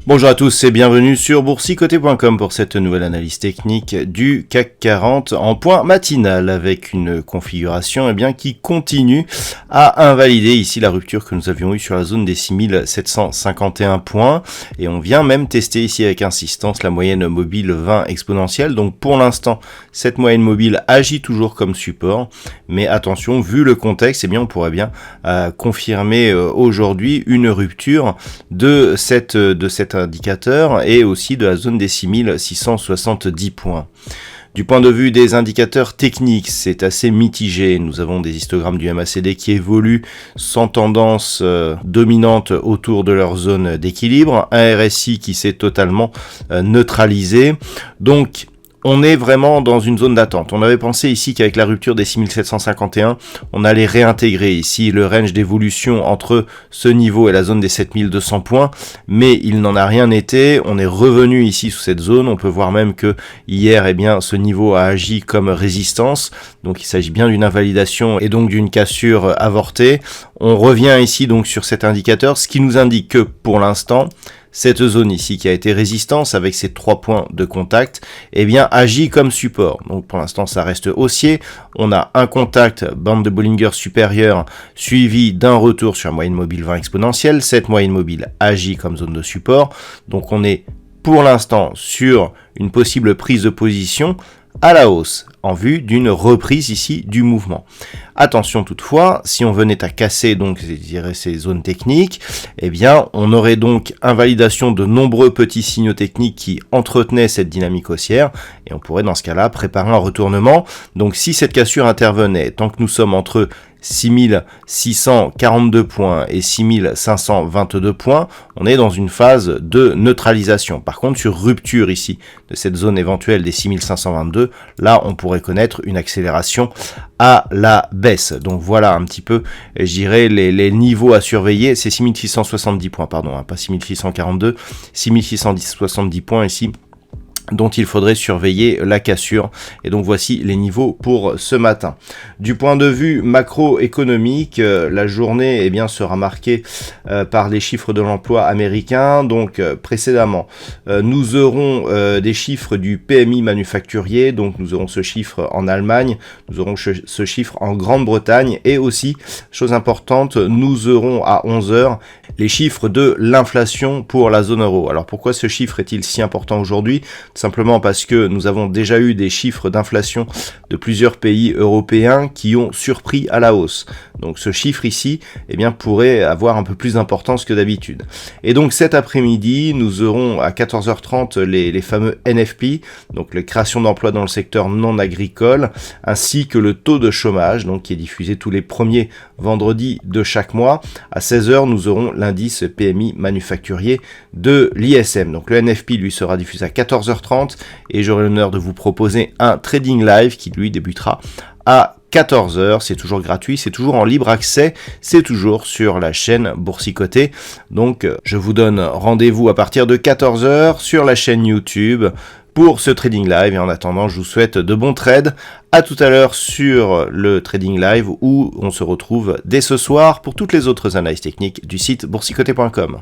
Bonjour à tous et bienvenue sur boursicoté.com pour cette nouvelle analyse technique du CAC 40 en point matinal avec une configuration qui continue à invalider ici la rupture que nous avions eue sur la zone des 6751 points et on vient même tester ici avec insistance la moyenne mobile 20 exponentielle. Donc pour l'instant cette moyenne mobile agit toujours comme support, mais attention, vu le contexte, on pourrait bien confirmer aujourd'hui une rupture de cet indicateur et aussi de la zone des 6670 points. Du point de vue des indicateurs techniques, c'est assez mitigé. Nous avons des histogrammes du MACD qui évoluent sans tendance dominante autour de leur zone d'équilibre, un RSI qui s'est totalement neutralisé. Donc on est vraiment dans une zone d'attente. On avait pensé ici qu'avec la rupture des 6751, on allait réintégrer ici le range d'évolution entre ce niveau et la zone des 7200 points, mais il n'en a rien été. On est revenu ici sous cette zone. On peut voir même que hier, ce niveau a agi comme résistance. Donc il s'agit bien d'une invalidation et donc d'une cassure avortée. On revient ici donc sur cet indicateur, ce qui nous indique que pour l'instant, cette zone ici qui a été résistance avec ses 3 points de contact, agit comme support. Donc pour l'instant ça reste haussier. On a un contact bande de Bollinger supérieure suivi d'un retour sur la moyenne mobile 20 exponentielle. Cette moyenne mobile agit comme zone de support. Donc on est pour l'instant sur une possible prise de position à la hausse en vue d'une reprise ici du mouvement. Attention toutefois, si on venait à casser donc ces zones techniques, on aurait donc invalidation de nombreux petits signaux techniques qui entretenaient cette dynamique haussière et on pourrait dans ce cas-là préparer un retournement. Donc si cette cassure intervenait, tant que nous sommes entre 6642 points et 6522 points, on est dans une phase de neutralisation. Par contre, sur rupture ici de cette zone éventuelle des 6522, là on pourrait connaître une accélération à la baisse. Donc voilà un petit peu, je dirais, les niveaux à surveiller. C'est 6670 points, pas 6642, 6670 points ici, dont il faudrait surveiller la cassure. Et donc voici les niveaux pour ce matin. Du point de vue macroéconomique, la journée sera marquée par les chiffres de l'emploi américain. Donc précédemment, nous aurons des chiffres du PMI manufacturier. Donc nous aurons ce chiffre en Allemagne, nous aurons ce chiffre en Grande-Bretagne et aussi, chose importante, nous aurons à 11h les chiffres de l'inflation pour la zone euro. Alors pourquoi ce chiffre est-il si important aujourd'hui ? Simplement parce que nous avons déjà eu des chiffres d'inflation de plusieurs pays européens qui ont surpris à la hausse. Donc ce chiffre ici, pourrait avoir un peu plus d'importance que d'habitude. Et donc cet après-midi, nous aurons à 14h30 les fameux NFP, donc les créations d'emplois dans le secteur non agricole, ainsi que le taux de chômage, donc qui est diffusé tous les premiers vendredis de chaque mois. À 16h, nous aurons l'indice PMI manufacturier de l'ISM. Donc le NFP lui sera diffusé à 14h30 et j'aurai l'honneur de vous proposer un trading live qui lui débutera à 14h, c'est toujours gratuit, c'est toujours en libre accès, c'est toujours sur la chaîne Boursicoté. Donc je vous donne rendez-vous à partir de 14h sur la chaîne YouTube pour ce trading live et en attendant je vous souhaite de bons trades. À tout à l'heure sur le trading live où on se retrouve dès ce soir pour toutes les autres analyses techniques du site boursicoté.com.